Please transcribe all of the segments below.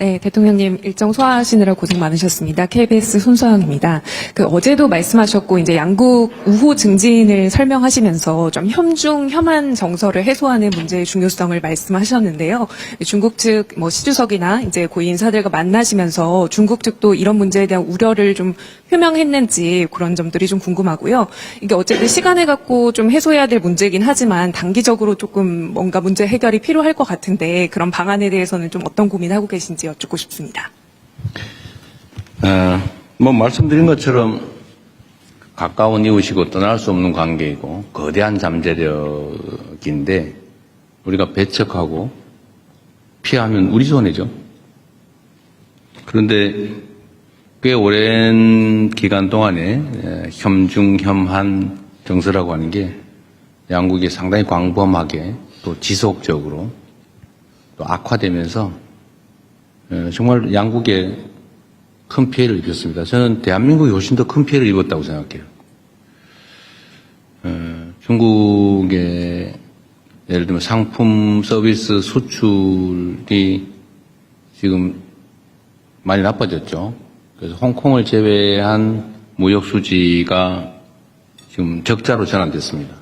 네, 대통령님 일정 소화하시느라 고생 많으셨습니다. KBS 손소영입니다. 어제도 말씀하셨고 이제 양국 우호 증진을 설명하시면서 좀 혐중 혐한 정서를 해소하는 문제의 중요성을 말씀하셨는데요. 중국 측 시주석이나 이제 고위 인사들과 만나시면서 중국 측도 이런 문제에 대한 우려를 좀 표명했는지 그런 점들이 좀 궁금하고요. 이게 어쨌든 시간을 갖고 좀 해소해야 될 문제이긴 하지만 단기적으로 조금 뭔가 문제 해결이 필요할 것 같은데 그런 방안에 대해서는 좀 어떤 고민하고 계신지 여쭙고 싶습니다. 말씀드린 것처럼 가까운 이웃이고 떠날 수 없는 관계이고 거대한 잠재력인데 우리가 배척하고 피하면 우리 손해죠. 그런데 꽤 오랜 기간 동안에 혐중혐한 정서라고 하는 게 양국이 상당히 광범하게 또 지속적으로 또 악화되면서 정말 양국에 큰 피해를 입혔습니다. 저는 대한민국이 훨씬 더 큰 피해를 입었다고 생각해요. 중국의 예를 들면 상품 서비스 수출이 지금 많이 나빠졌죠. 그래서 홍콩을 제외한 무역 수지가 지금 적자로 전환됐습니다.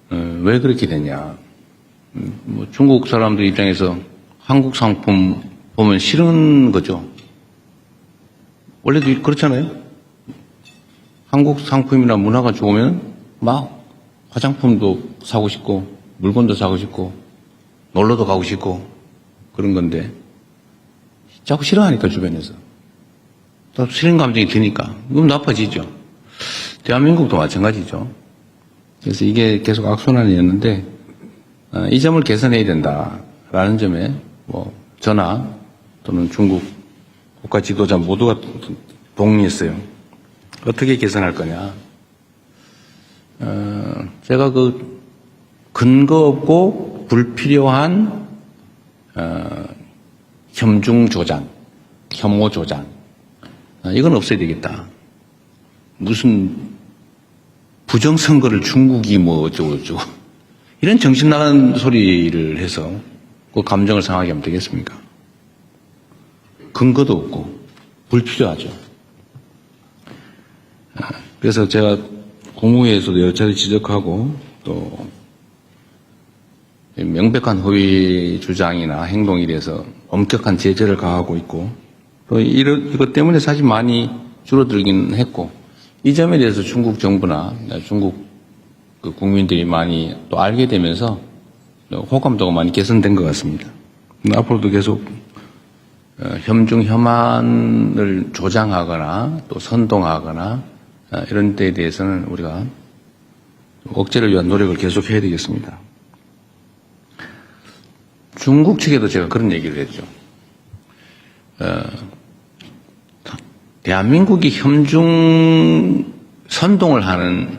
왜 그렇게 되냐? 중국 사람들 입장에서 한국 상품 보면 싫은 거죠. 원래도 그렇잖아요. 한국 상품이나 문화가 좋으면 막 화장품도 사고 싶고 물건도 사고 싶고 놀러도 가고 싶고 그런 건데 자꾸 싫어하니까 주변에서 또 싫은 감정이 드니까 그럼 나빠지죠. 대한민국도 마찬가지죠. 그래서 이게 계속 악순환이었는데 이 점을 개선해야 된다라는 점에 저나 또는 중국 국가 지도자 모두가 동의했어요. 어떻게 개선할 거냐. 제가 근거 없고 불필요한 혐중 조장, 혐오 조장 이건 없어야 되겠다. 무슨 부정선거를 중국이 어쩌고저쩌고 이런 정신 나간 소리를 해서 그 감정을 상하게 하면 되겠습니까? 근거도 없고 불필요하죠. 그래서 제가 국무회에서도 여러 차례 지적하고 또 명백한 허위 주장이나 행동에 대해서 엄격한 제재를 가하고 있고 또 이것 때문에 사실 많이 줄어들긴 했고 이 점에 대해서 중국 정부나 중국 국민들이 많이 또 알게 되면서 호감도가 많이 개선된 것 같습니다. 앞으로도 계속 혐중 혐한을 조장하거나 또 선동하거나 이런 데에 대해서는 우리가 억제를 위한 노력을 계속해야 되겠습니다. 중국 측에도 제가 그런 얘기를 했죠. 대한민국이 혐중 선동을 하는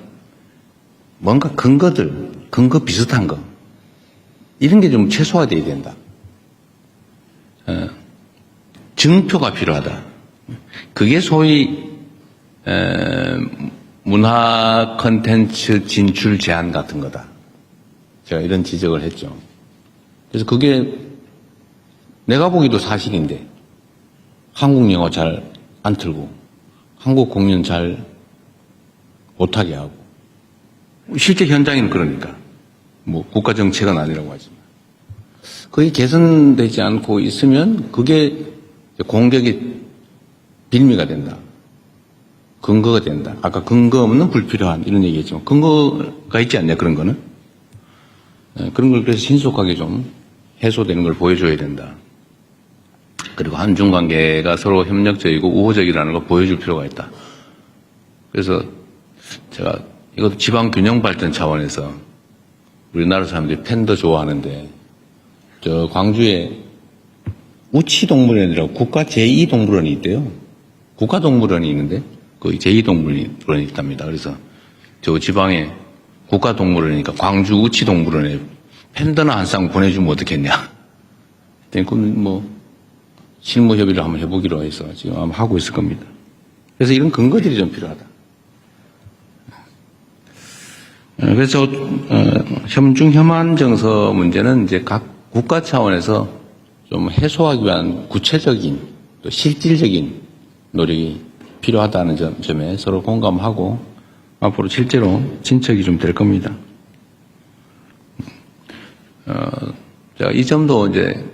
뭔가 근거 비슷한 거 이런 게 좀 최소화돼야 된다. 증표가 필요하다. 그게 소위 문화 콘텐츠 진출 제한 같은 거다. 제가 이런 지적을 했죠. 그래서 그게 내가 보기도 사실인데 한국 영어 잘 안 틀고 한국 공연 잘 못하게 하고 실제 현장에는 그러니까 국가 정책은 아니라고 하지만 그게 개선되지 않고 있으면 그게 공격의 빌미가 된다. 근거가 된다. 아까 근거 없는 불필요한 이런 얘기했지만 근거가 있지 않냐 그런 거는. 그런 걸 그래서 신속하게 좀 해소되는 걸 보여줘야 된다. 그리고 한중 관계가 서로 협력적이고 우호적이라는 걸 보여줄 필요가 있다. 그래서 제가 이것도 지방 균형 발전 차원에서 우리나라 사람들이 팬더 좋아하는데 저 광주에 우치동물원이라고 국가 제2동물원이 있대요. 국가동물원이 있는데 거기 제2동물원이 있답니다. 그래서 저 지방에 국가동물원이니까 광주 우치동물원에 팬더나 한 쌍 보내주면 어떻겠냐. 그럼 실무 협의를 한번 해보기로 해서 지금 아마 하고 있을 겁니다. 그래서 이런 근거들이 좀 필요하다. 그래서 혐중 혐한 정서 문제는 이제 각 국가 차원에서 좀 해소하기 위한 구체적인 또 실질적인 노력이 필요하다는 점에 서로 공감하고 앞으로 실제로 진척이 좀 될 겁니다. 제가 이 점도 이제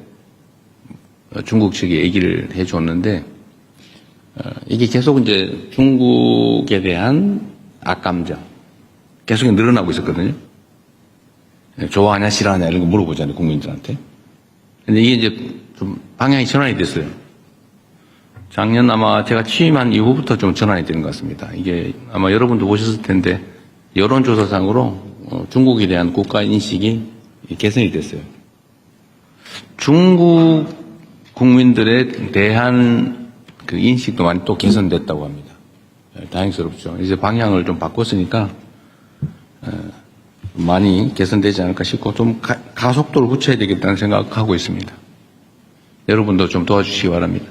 중국 측이 얘기를 해줬는데, 이게 계속 이제 중국에 대한 악감정 계속 늘어나고 있었거든요. 좋아하냐 싫어하냐 이런 거 물어보잖아요, 국민들한테. 근데 이게 이제 좀 방향이 전환이 됐어요. 작년 아마 제가 취임한 이후부터 좀 전환이 되는 것 같습니다. 이게 아마 여러분도 보셨을 텐데 여론조사상으로 중국에 대한 국가 인식이 개선이 됐어요. 중국 국민들에 대한 그 인식도 많이 또 개선됐다고 합니다. 다행스럽죠. 이제 방향을 좀 바꿨으니까 많이 개선되지 않을까 싶고 좀 가속도를 붙여야 되겠다는 생각하고 있습니다. 여러분도 좀 도와주시기 바랍니다.